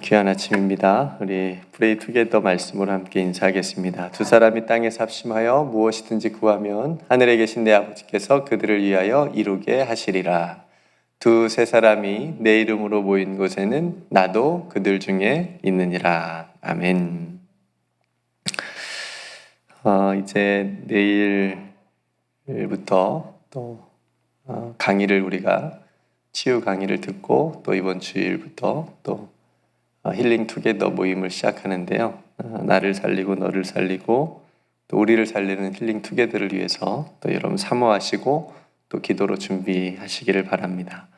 귀한 아침입니다. 우리 프레이 투게더 말씀으로 함께 인사하겠습니다. 두 사람이 땅에 삽심하여 무엇이든지 구하면 하늘에 계신 내 아버지께서 그들을 위하여 이루게 하시리라. 두세 사람이 내 이름으로 모인 곳에는 나도 그들 중에 있느니라. 아멘. 이제 내일부터 또 강의를 우리가 치유 강의를 듣고 또 이번 주일부터 또 힐링 투게더 모임을 시작하는데요. 나를 살리고 너를 살리고 또 우리를 살리는 힐링 투게더를 위해서 또 여러분 사모하시고 또 기도로 준비하시기를 바랍니다.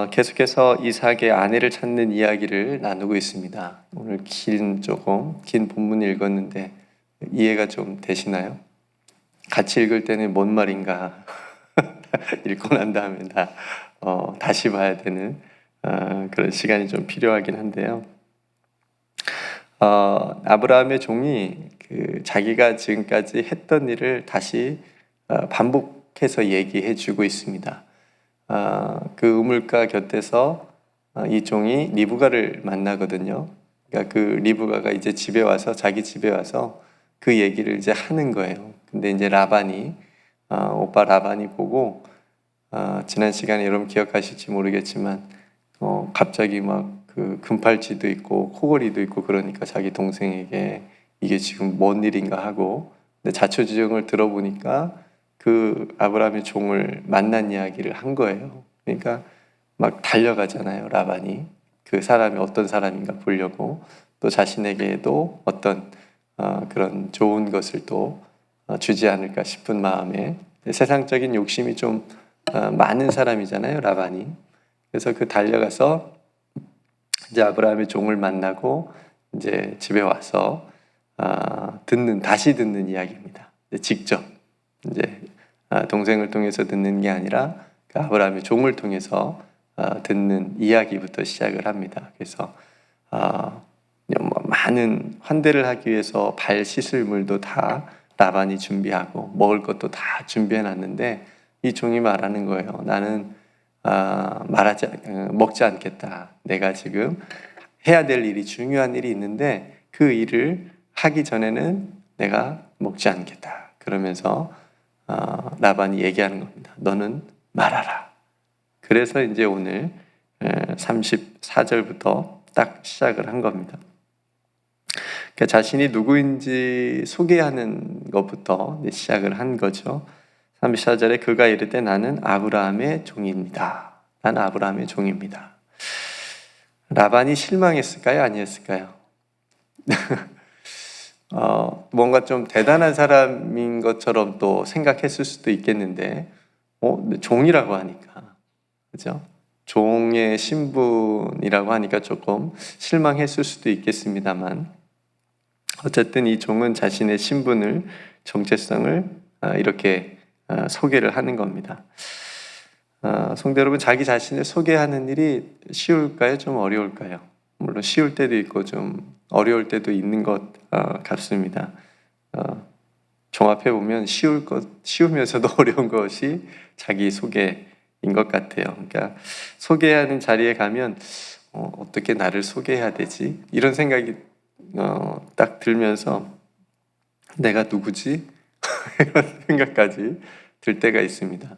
계속해서 이삭의 아내를 찾는 이야기를 나누고 있습니다. 오늘 조금 긴 본문 읽었는데 이해가 좀 되시나요? 같이 읽을 때는 뭔 말인가 읽고 난 다음에 다시 봐야 되는 그런 시간이 좀 필요하긴 한데요. 아브라함의 종이 자기가 지금까지 했던 일을 다시 반복해서 얘기해 주고 있습니다. 그 우물가 곁에서 이 종이 리브가를 만나거든요. 그러니까 그 리브가가 이제 집에 와서 자기 집에 와서 그 얘기를 이제 하는 거예요. 근데 이제 오빠 라반이 보고 지난 시간에 여러분 기억하실지 모르겠지만 갑자기 막 그 금팔찌도 있고 코걸이도 있고 그러니까 자기 동생에게 이게 지금 뭔 일인가 하고 근데 자초지종을 들어보니까 그 아브라함의 종을 만난 이야기를 한 거예요. 그러니까 막 달려가잖아요. 라반이 그 사람이 어떤 사람인가 보려고 또 자신에게도 어떤 그런 좋은 것을 또 주지 않을까 싶은 마음에 세상적인 욕심이 좀 많은 사람이잖아요. 라반이. 그래서 달려가서 이제 아브라함의 종을 만나고 이제 집에 와서 다시 듣는 이야기입니다. 직접 이제 동생을 통해서 듣는 게 아니라 그 아브라함의 종을 통해서 듣는 이야기부터 시작을 합니다. 그래서 많은 환대를 하기 위해서 발 씻을 물도 다 라반이 준비하고 먹을 것도 다 준비해 놨는데 이 종이 말하는 거예요. 나는 먹지 않겠다. 내가 지금 해야 될 일이 중요한 일이 있는데 그 일을 하기 전에는 내가 먹지 않겠다. 그러면서 라반이 얘기하는 겁니다. 너는 말하라. 그래서 이제 오늘 34절부터 딱 시작을 한 겁니다. 그러니까 자신이 누구인지 소개하는 것부터 시작을 한 거죠. 34절에 그가 이르되 나는 아브라함의 종입니다. 나는 아브라함의 종입니다. 라반이 실망했을까요? 아니었을까요? 뭔가 좀 대단한 사람인 것처럼 또 생각했을 수도 있겠는데 종이라고 하니까 그죠? 종의 신분이라고 하니까 조금 실망했을 수도 있겠습니다만 어쨌든 이 종은 자신의 신분을 정체성을 이렇게 소개를 하는 겁니다. 성도 여러분, 자기 자신을 소개하는 일이 쉬울까요? 좀 어려울까요? 물론 쉬울 때도 있고 좀 어려울 때도 있는 것 같습니다. 종합해 보면 쉬우면서도 어려운 것이 자기 소개인 것 같아요. 그러니까 소개하는 자리에 가면 어떻게 나를 소개해야 되지? 이런 생각이 딱 들면서 내가 누구지? 이런 생각까지 들 때가 있습니다.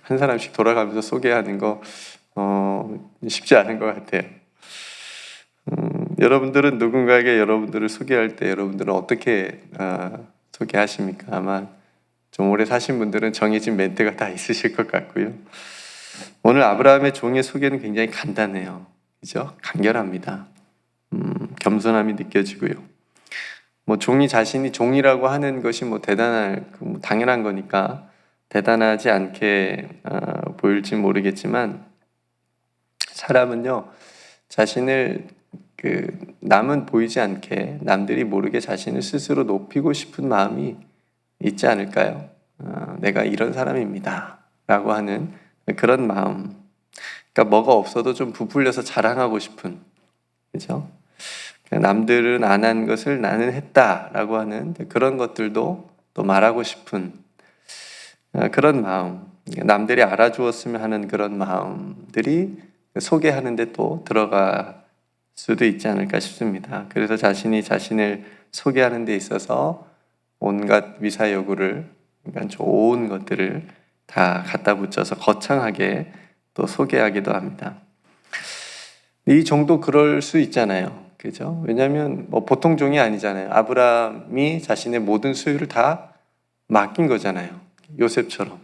한 사람씩 돌아가면서 소개하는 거 쉽지 않은 것 같아요. 여러분들은 누군가에게 여러분들을 소개할 때 여러분들은 어떻게 소개하십니까? 아마 좀 오래 사신 분들은 정해진 멘트가 다 있으실 것 같고요. 오늘 아브라함의 종의 소개는 굉장히 간단해요. 그죠? 간결합니다. 겸손함이 느껴지고요. 종이 자신이 종이라고 하는 것이 당연한 거니까 대단하지 않게 보일지 모르겠지만 사람은요 자신을 남은 보이지 않게 남들이 모르게 자신을 스스로 높이고 싶은 마음이 있지 않을까요? 내가 이런 사람입니다 라고 하는 그런 마음, 그러니까 뭐가 없어도 좀 부풀려서 자랑하고 싶은, 그죠? 남들은 안 한 것을 나는 했다라고 하는 그런 것들도 또 말하고 싶은 그런 마음, 남들이 알아주었으면 하는 그런 마음들이 소개하는데 또 들어갈 수도 있지 않을까 싶습니다. 그래서 자신이 자신을 소개하는 데 있어서 온갖 미사여구를, 그러니까 좋은 것들을 다 갖다 붙여서 거창하게 또 소개하기도 합니다. 이 종도 그럴 수 있잖아요. 그죠? 왜냐하면 뭐 보통 종이 아니잖아요. 아브라함이 자신의 모든 소유를 다 맡긴 거잖아요. 요셉처럼.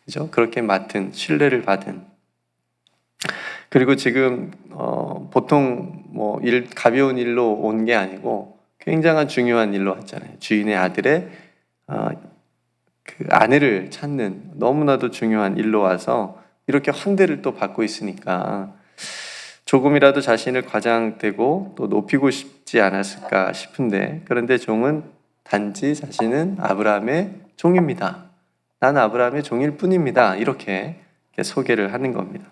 그죠? 그렇게 맡은, 신뢰를 받은. 그리고 지금 보통 뭐 가벼운 일로 온 게 아니고 굉장한 중요한 일로 왔잖아요. 주인의 아들의 그 아내를 찾는 너무나도 중요한 일로 와서 이렇게 환대를 또 받고 있으니까 조금이라도 자신을 과장되고 또 높이고 싶지 않았을까 싶은데, 그런데 종은 단지 자신은 아브라함의 종입니다. 나는 아브라함의 종일 뿐입니다. 이렇게 소개를 하는 겁니다.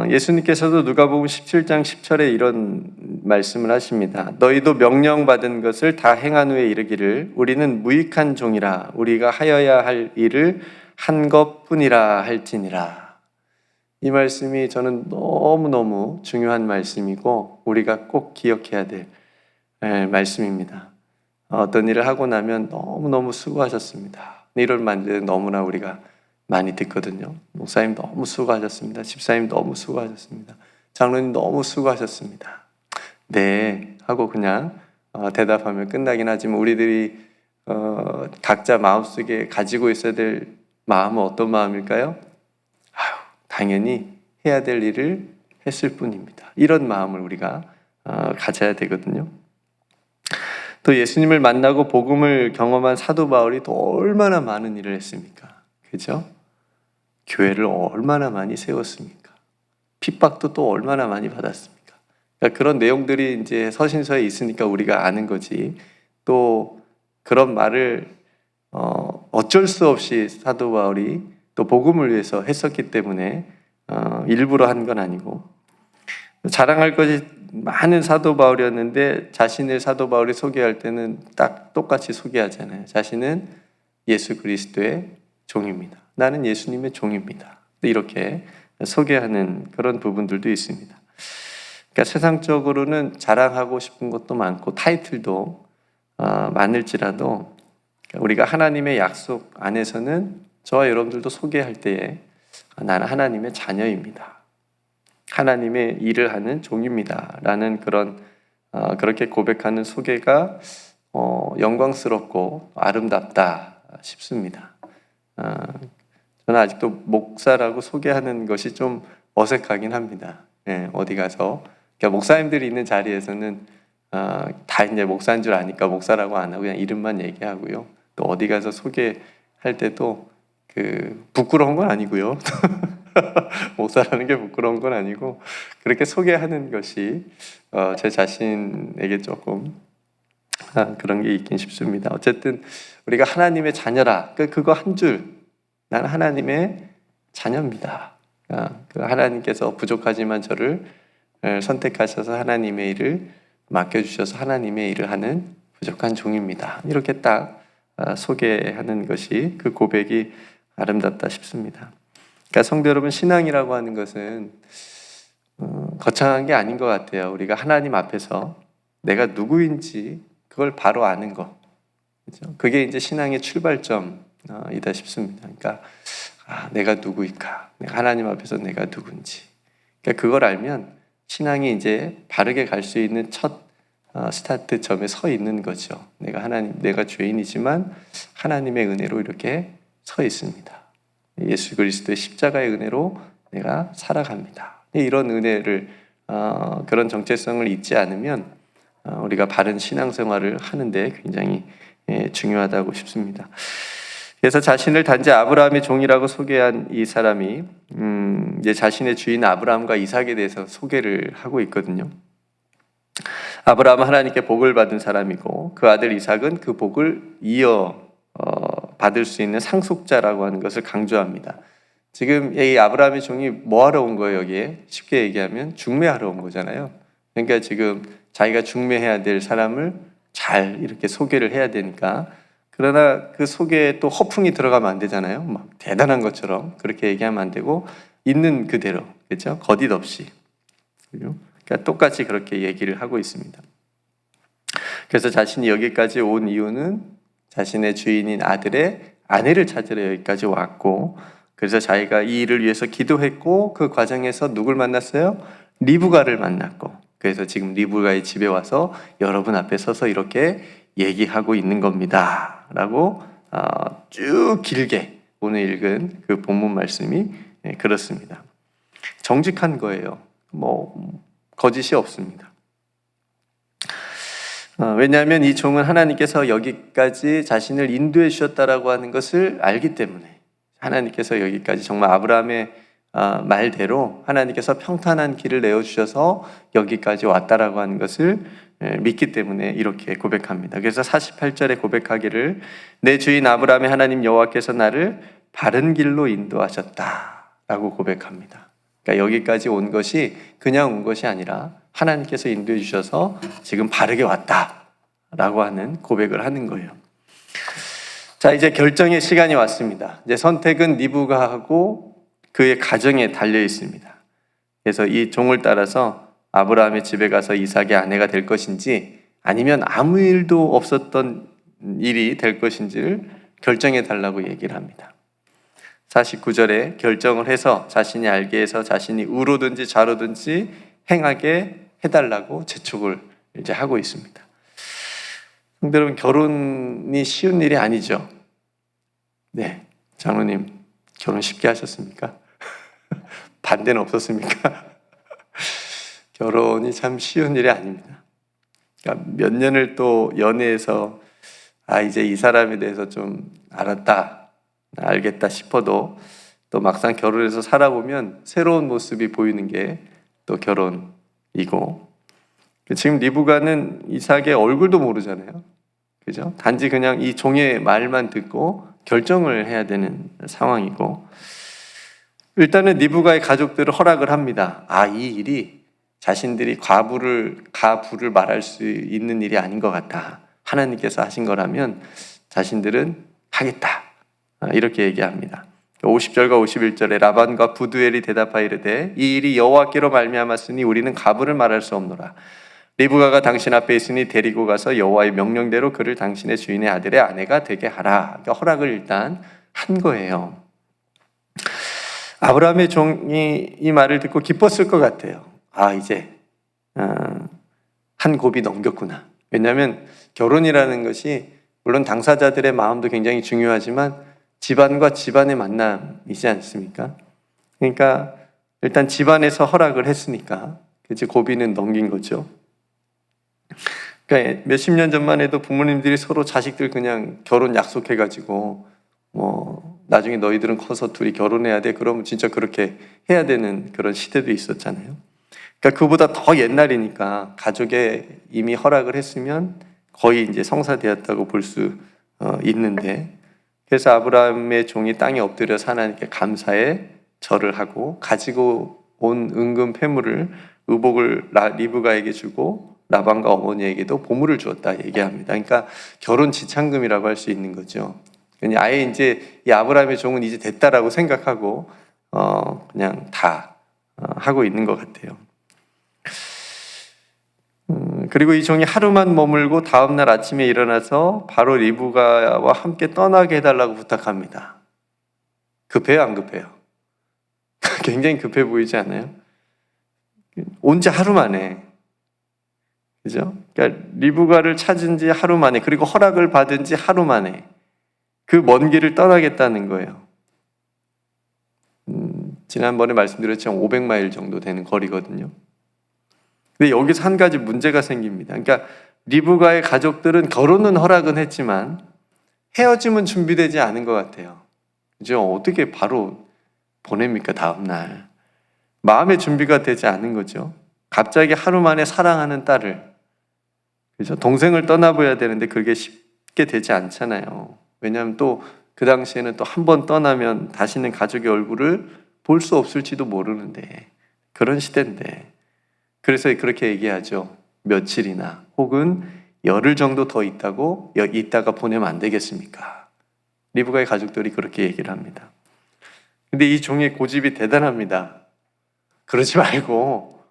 예수님께서도 누가복음 17장 10절에 이런 말씀을 하십니다. 너희도 명령받은 것을 다 행한 후에 이르기를 우리는 무익한 종이라 우리가 하여야 할 일을 한 것뿐이라 할지니라. 이 말씀이 저는 너무너무 중요한 말씀이고 우리가 꼭 기억해야 될 말씀입니다. 어떤 일을 하고 나면 너무너무 수고하셨습니다. 이런 말들 너무나 우리가 많이 듣거든요. 목사님 너무 수고하셨습니다. 집사님 너무 수고하셨습니다. 장로님 너무 수고하셨습니다. 네 하고 그냥 대답하면 끝나긴 하지만 우리들이 각자 마음속에 가지고 있어야 될 마음은 어떤 마음일까요? 당연히 해야 될 일을 했을 뿐입니다. 이런 마음을 우리가 가져야 되거든요. 또 예수님을 만나고 복음을 경험한 사도 바울이 또 얼마나 많은 일을 했습니까? 그죠? 교회를 얼마나 많이 세웠습니까? 핍박도 또 얼마나 많이 받았습니까? 그러니까 그런 내용들이 이제 서신서에 있으니까 우리가 아는 거지. 또 그런 말을 어쩔 수 없이 사도 바울이 또 복음을 위해서 했었기 때문에 일부러 한 건 아니고, 자랑할 것이 많은 사도 바울이었는데 자신을 사도 바울이 소개할 때는 딱 똑같이 소개하잖아요. 자신은 예수 그리스도의 종입니다. 나는 예수님의 종입니다. 이렇게 소개하는 그런 부분들도 있습니다. 그러니까 세상적으로는 자랑하고 싶은 것도 많고 타이틀도 많을지라도 우리가 하나님의 약속 안에서는 저와 여러분들도 소개할 때에 나는 하나님의 자녀입니다. 하나님의 일을 하는 종입니다. 라는 그렇게 고백하는 소개가 영광스럽고 아름답다 싶습니다. 저는 아직도 목사라고 소개하는 것이 좀 어색하긴 합니다. 어디 가서. 그러니까 목사님들이 있는 자리에서는 다 이제 목사인 줄 아니까 목사라고 안 하고 그냥 이름만 얘기하고요. 또 어디 가서 소개할 때도 부끄러운 건 아니고요. 목사라는 게 부끄러운 건 아니고 그렇게 소개하는 것이 제 자신에게 조금 그런 게 있긴 싶습니다. 어쨌든 우리가 하나님의 자녀라. 그거 한 줄, 나는 하나님의 자녀입니다. 그 하나님께서 부족하지만 저를 선택하셔서 하나님의 일을 맡겨주셔서 하나님의 일을 하는 부족한 종입니다. 이렇게 딱 소개하는 것이, 그 고백이 아름답다 싶습니다. 그러니까 성도 여러분, 신앙이라고 하는 것은 거창한 게 아닌 것 같아요. 우리가 하나님 앞에서 내가 누구인지 그걸 바로 아는 거. 그렇죠? 그게 이제 신앙의 출발점이다 싶습니다. 그러니까 내가 누구일까? 하나님 앞에서 내가 누군지. 그러니까 그걸 알면 신앙이 이제 바르게 갈 수 있는 첫 스타트점에 서 있는 거죠. 내가 죄인이지만 하나님의 은혜로 이렇게 서 있습니다. 예수 그리스도의 십자가의 은혜로 내가 살아갑니다. 이런 은혜를 그런 정체성을 잊지 않으면 우리가 바른 신앙생활을 하는데 굉장히 중요하다고 싶습니다. 그래서 자신을 단지 아브라함의 종이라고 소개한 이 사람이 이제 자신의 주인 아브라함과 이삭에 대해서 소개를 하고 있거든요. 아브라함은 하나님께 복을 받은 사람이고 그 아들 이삭은 그 복을 이어 받을 수 있는 상속자라고 하는 것을 강조합니다. 지금 이 아브라함의 종이 뭐하러 온 거예요? 여기에 쉽게 얘기하면 중매하러 온 거잖아요. 그러니까 지금 자기가 중매해야 될 사람을 잘 이렇게 소개를 해야 되니까, 그러나 그 소개에 또 허풍이 들어가면 안 되잖아요. 막 대단한 것처럼 그렇게 얘기하면 안 되고 있는 그대로, 그렇죠? 거짓 없이. 그러니까 똑같이 그렇게 얘기를 하고 있습니다. 그래서 자신이 여기까지 온 이유는 자신의 주인인 아들의 아내를 찾으러 여기까지 왔고, 그래서 자기가 이 일을 위해서 기도했고, 그 과정에서 누굴 만났어요? 리브가를 만났고, 그래서 지금 리브가의 집에 와서 여러분 앞에 서서 이렇게 얘기하고 있는 겁니다 라고 쭉 길게 오늘 읽은 그 본문 말씀이 그렇습니다. 정직한 거예요. 거짓이 없습니다. 왜냐하면 이 종은 하나님께서 여기까지 자신을 인도해 주셨다라고 하는 것을 알기 때문에, 하나님께서 여기까지 정말 아브라함의 말대로 하나님께서 평탄한 길을 내어주셔서 여기까지 왔다라고 하는 것을 믿기 때문에 이렇게 고백합니다. 그래서 48절에 고백하기를 내 주인 아브라함의 하나님 여호와께서 나를 바른 길로 인도하셨다라고 고백합니다. 그러니까 여기까지 온 것이 그냥 온 것이 아니라 하나님께서 인도해 주셔서 지금 바르게 왔다라고 하는 고백을 하는 거예요. 자, 이제 결정의 시간이 왔습니다. 이제 선택은 리브가하고 그의 가정에 달려 있습니다. 그래서 이 종을 따라서 아브라함의 집에 가서 이삭의 아내가 될 것인지 아니면 아무 일도 없었던 일이 될 것인지를 결정해 달라고 얘기를 합니다. 49절에 결정을 해서 자신이 알게 해서 자신이 우로든지 좌로든지 행하게 해달라고 재촉을 이제 하고 있습니다. 성도 여러분, 결혼이 쉬운 일이 아니죠. 네, 장로님 결혼 쉽게 하셨습니까? 반대는 없었습니까? 결혼이 참 쉬운 일이 아닙니다. 그러니까 몇 년을 또 연애해서 이제 이 사람에 대해서 좀 알겠다 싶어도 또 막상 결혼해서 살아보면 새로운 모습이 보이는 게 또 결혼이고, 지금 리브가는 이삭의 얼굴도 모르잖아요. 그죠? 단지 그냥 이 종의 말만 듣고 결정을 해야 되는 상황이고, 일단은 리브가의 가족들은 허락을 합니다. 이 일이 자신들이 가부를 말할 수 있는 일이 아닌 것 같다. 하나님께서 하신 거라면 자신들은 하겠다. 이렇게 얘기합니다. 50절과 51절에 라반과 부두엘이 대답하여 이르되 이 일이 여호와께로 말미암았으니 우리는 가부를 말할 수 없노라. 리브가가 당신 앞에 있으니 데리고 가서 여호와의 명령대로 그를 당신의 주인의 아들의 아내가 되게 하라. 그러니까 허락을 일단 한 거예요. 아브라함의 종이 이 말을 듣고 기뻤을 것 같아요. 이제 한 곱이 넘겼구나. 왜냐하면 결혼이라는 것이 물론 당사자들의 마음도 굉장히 중요하지만 집안과 집안의 만남이지 않습니까? 그러니까 일단 집안에서 허락을 했으니까 이제 고비는 넘긴 거죠. 그러니까 몇십 년 전만 해도 부모님들이 서로 자식들 그냥 결혼 약속해가지고 나중에 너희들은 커서 둘이 결혼해야 돼. 그러면 진짜 그렇게 해야 되는 그런 시대도 있었잖아요. 그러니까 그보다 더 옛날이니까 가족에 이미 허락을 했으면 거의 이제 성사되었다고 볼 수 있는데, 그래서 아브라함의 종이 땅에 엎드려서 하나님께 감사의 절을 하고 가지고 온 은금 패물을 의복을 리브가에게 주고 라반과 어머니에게도 보물을 주었다 얘기합니다. 그러니까 결혼 지참금이라고 할 수 있는 거죠. 아예 이제 이 아브라함의 종은 이제 됐다라고 생각하고 그냥 다 하고 있는 것 같아요. 그리고 이 종이 하루만 머물고 다음날 아침에 일어나서 바로 리브가와 함께 떠나게 해달라고 부탁합니다. 급해요, 안 급해요? 굉장히 급해 보이지 않아요? 온 지 하루 만에, 그죠? 그러니까 리브가를 찾은 지 하루 만에, 그리고 허락을 받은 지 하루 만에 그 먼 길을 떠나겠다는 거예요. 지난번에 말씀드렸지만 500마일 정도 되는 거리거든요. 근데 여기서 한 가지 문제가 생깁니다. 그러니까 리브가의 가족들은 결혼은 허락은 했지만 헤어짐은 준비되지 않은 것 같아요. 그죠? 어떻게 바로 보냅니까, 다음날? 마음의 준비가 되지 않은 거죠. 갑자기 하루 만에 사랑하는 딸을, 그죠? 동생을 떠나봐야 되는데 그게 쉽게 되지 않잖아요. 왜냐하면 또 그 당시에는 또 한 번 떠나면 다시는 가족의 얼굴을 볼 수 없을지도 모르는데, 그런 시대인데, 그래서 그렇게 얘기하죠. 며칠이나 혹은 열흘 정도 더 있다가 보내면 안 되겠습니까? 리브가의 가족들이 그렇게 얘기를 합니다. 근데 이 종의 고집이 대단합니다. 그러지 말고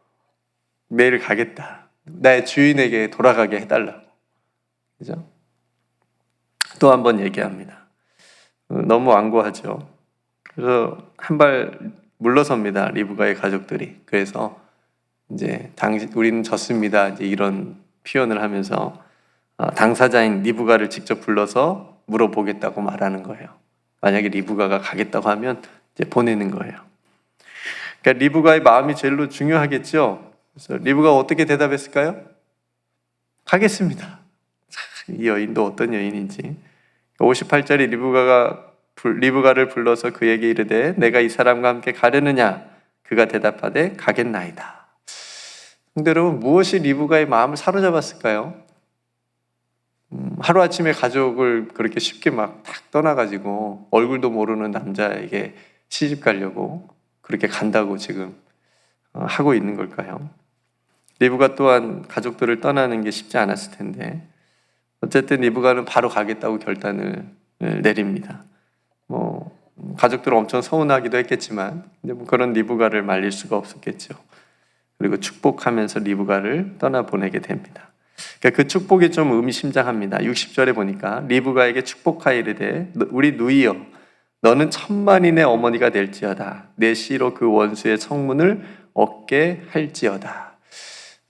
매일 가겠다. 나의 주인에게 돌아가게 해달라고. 그죠? 또 한 번 얘기합니다. 너무 완고하죠. 그래서 한 발 물러섭니다. 리브가의 가족들이. 그래서 이제 우리는 졌습니다. 이제 이런 표현을 하면서 당사자인 리브가를 직접 불러서 물어보겠다고 말하는 거예요. 만약에 리브가가 가겠다고 하면 이제 보내는 거예요. 그러니까 리브가의 마음이 제일로 중요하겠죠. 그래서 리브가가 어떻게 대답했을까요? 가겠습니다. 이 여인도 어떤 여인인지. 58절에 리브가를 불러서 그에게 이르되 내가 이 사람과 함께 가려느냐? 그가 대답하되 가겠나이다. 근데 여러분, 무엇이 리브가의 마음을 사로잡았을까요? 하루아침에 가족을 그렇게 쉽게 막 탁 떠나가지고 얼굴도 모르는 남자에게 시집 가려고 그렇게 간다고 지금 하고 있는 걸까요? 리브가 또한 가족들을 떠나는 게 쉽지 않았을 텐데 어쨌든 리브가는 바로 가겠다고 결단을 내립니다. 가족들은 엄청 서운하기도 했겠지만 그런 리브가를 말릴 수가 없었겠죠. 그리고 축복하면서 리브가를 떠나보내게 됩니다. 그러니까 그 축복이 좀 의미심장합니다. 60절에 보니까 리브가에게 축복하여 이르되 우리 누이여 너는 천만인의 어머니가 될지어다. 내 씨로 그 원수의 성문을 얻게 할지어다.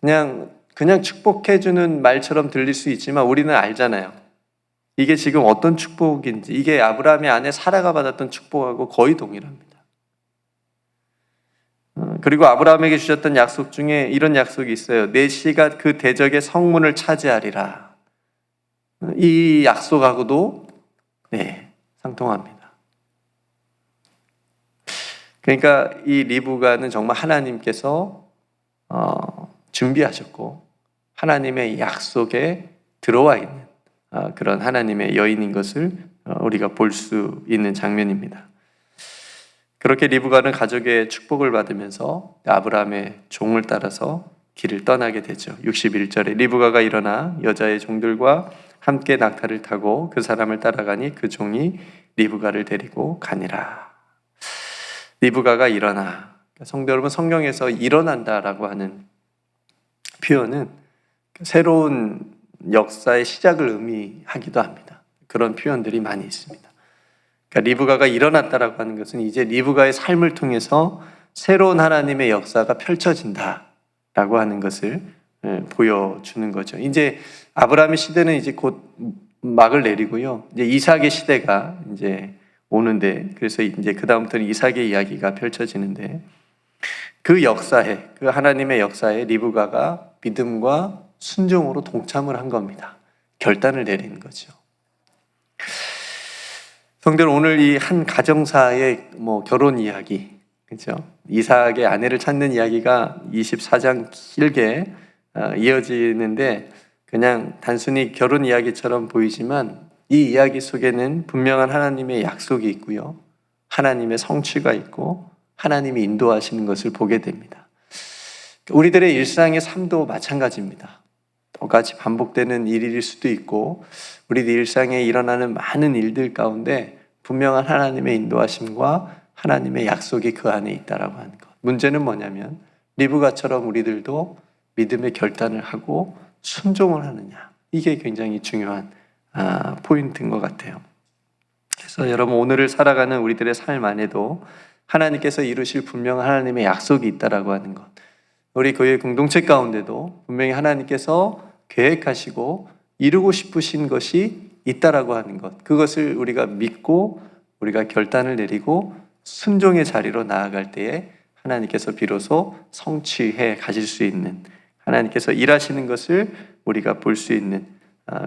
그냥 축복해주는 말처럼 들릴 수 있지만 우리는 알잖아요. 이게 지금 어떤 축복인지, 이게 아브라함의 아내 사라가 받았던 축복하고 거의 동일합니다. 그리고 아브라함에게 주셨던 약속 중에 이런 약속이 있어요. 내 씨가 그 대적의 성문을 차지하리라. 이 약속하고도 상통합니다. 그러니까 이 리브가는 정말 하나님께서 준비하셨고 하나님의 약속에 들어와 있는 그런 하나님의 여인인 것을 우리가 볼 수 있는 장면입니다. 그렇게 리브가는 가족의 축복을 받으면서 아브라함의 종을 따라서 길을 떠나게 되죠. 61절에 리브가가 일어나 여자의 종들과 함께 낙타를 타고 그 사람을 따라가니 그 종이 리브가를 데리고 가니라. 리브가가 일어나. 성도 여러분, 성경에서 일어난다라고 하는 표현은 새로운 역사의 시작을 의미하기도 합니다. 그런 표현들이 많이 있습니다. 그러니까 리브가가 일어났다라고 하는 것은 이제 리브가의 삶을 통해서 새로운 하나님의 역사가 펼쳐진다라고 하는 것을 보여주는 거죠. 이제 아브라함의 시대는 이제 곧 막을 내리고요. 이제 이삭의 시대가 이제 오는데, 그래서 이제 그 다음부터는 이삭의 이야기가 펼쳐지는데, 그 역사에, 그 하나님의 역사에 리브가가 믿음과 순종으로 동참을 한 겁니다. 결단을 내리는 거죠. 성도들, 오늘 이 한 가정사의 결혼 이야기, 그죠? 이삭의 아내를 찾는 이야기가 24장 길게 이어지는데 그냥 단순히 결혼 이야기처럼 보이지만 이 이야기 속에는 분명한 하나님의 약속이 있고요. 하나님의 성취가 있고 하나님이 인도하시는 것을 보게 됩니다. 우리들의 일상의 삶도 마찬가지입니다. 똑같이 반복되는 일일 수도 있고 우리들 일상에 일어나는 많은 일들 가운데 분명한 하나님의 인도하심과 하나님의 약속이 그 안에 있다라고 하는 것. 문제는 뭐냐면 리브가처럼 우리들도 믿음의 결단을 하고 순종을 하느냐. 이게 굉장히 중요한 포인트인 것 같아요. 그래서 여러분, 오늘을 살아가는 우리들의 삶 안에도 하나님께서 이루실 분명한 하나님의 약속이 있다라고 하는 것. 우리 교회 공동체 가운데도 분명히 하나님께서 계획하시고 이루고 싶으신 것이 있다라고 하는 것. 그것을 우리가 믿고 우리가 결단을 내리고 순종의 자리로 나아갈 때에 하나님께서 비로소 성취해 가실 수 있는, 하나님께서 일하시는 것을 우리가 볼 수 있는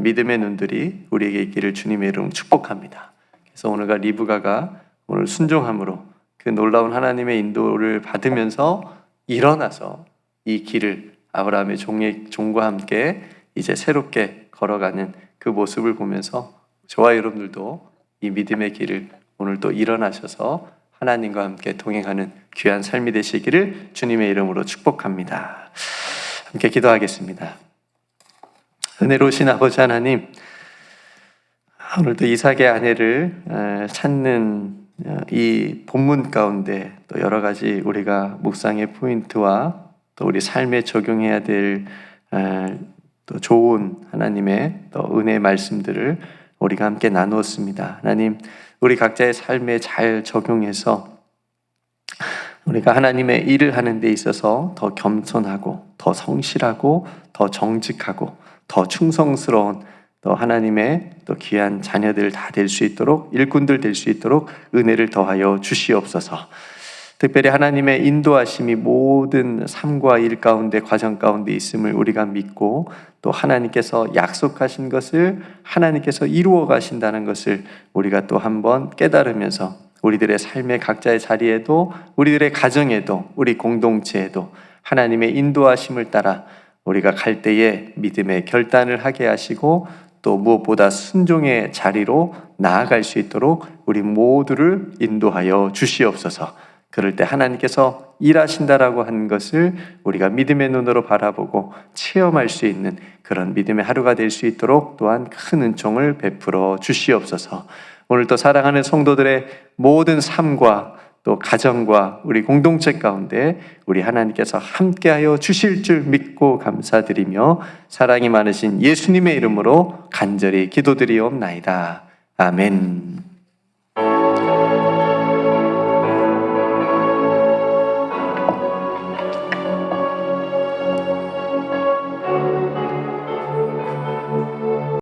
믿음의 눈들이 우리에게 있기를 주님의 이름으로 축복합니다. 그래서 오늘과 리브가가 오늘 순종함으로 그 놀라운 하나님의 인도를 받으면서 일어나서 이 길을 아브라함의 종과 함께 이제 새롭게 걸어가는 그 모습을 보면서 저와 여러분들도 이 믿음의 길을 오늘 또 일어나셔서 하나님과 함께 동행하는 귀한 삶이 되시기를 주님의 이름으로 축복합니다. 함께 기도하겠습니다. 은혜로우신 아버지 하나님, 오늘도 이삭의 아내를 찾는 이 본문 가운데 또 여러 가지 우리가 묵상의 포인트와 또 우리 삶에 적용해야 될 또 좋은 하나님의 또 은혜 말씀들을 우리가 함께 나누었습니다. 하나님, 우리 각자의 삶에 잘 적용해서 우리가 하나님의 일을 하는 데 있어서 더 겸손하고 더 성실하고 더 정직하고 더 충성스러운 또 하나님의 또 귀한 자녀들 다 될 수 있도록, 일꾼들 될 수 있도록 은혜를 더하여 주시옵소서. 특별히 하나님의 인도하심이 모든 삶과 일 가운데, 과정 가운데 있음을 우리가 믿고 또 하나님께서 약속하신 것을 하나님께서 이루어 가신다는 것을 우리가 또 한번 깨달으면서 우리들의 삶의 각자의 자리에도, 우리들의 가정에도, 우리 공동체에도 하나님의 인도하심을 따라 우리가 갈 때에 믿음의 결단을 하게 하시고 또 무엇보다 순종의 자리로 나아갈 수 있도록 우리 모두를 인도하여 주시옵소서. 그럴 때 하나님께서 일하신다라고 하는 것을 우리가 믿음의 눈으로 바라보고 체험할 수 있는 그런 믿음의 하루가 될 수 있도록 또한 큰 은총을 베풀어 주시옵소서. 오늘도 사랑하는 성도들의 모든 삶과 또 가정과 우리 공동체 가운데 우리 하나님께서 함께하여 주실 줄 믿고 감사드리며 사랑이 많으신 예수님의 이름으로 간절히 기도드리옵나이다. 아멘.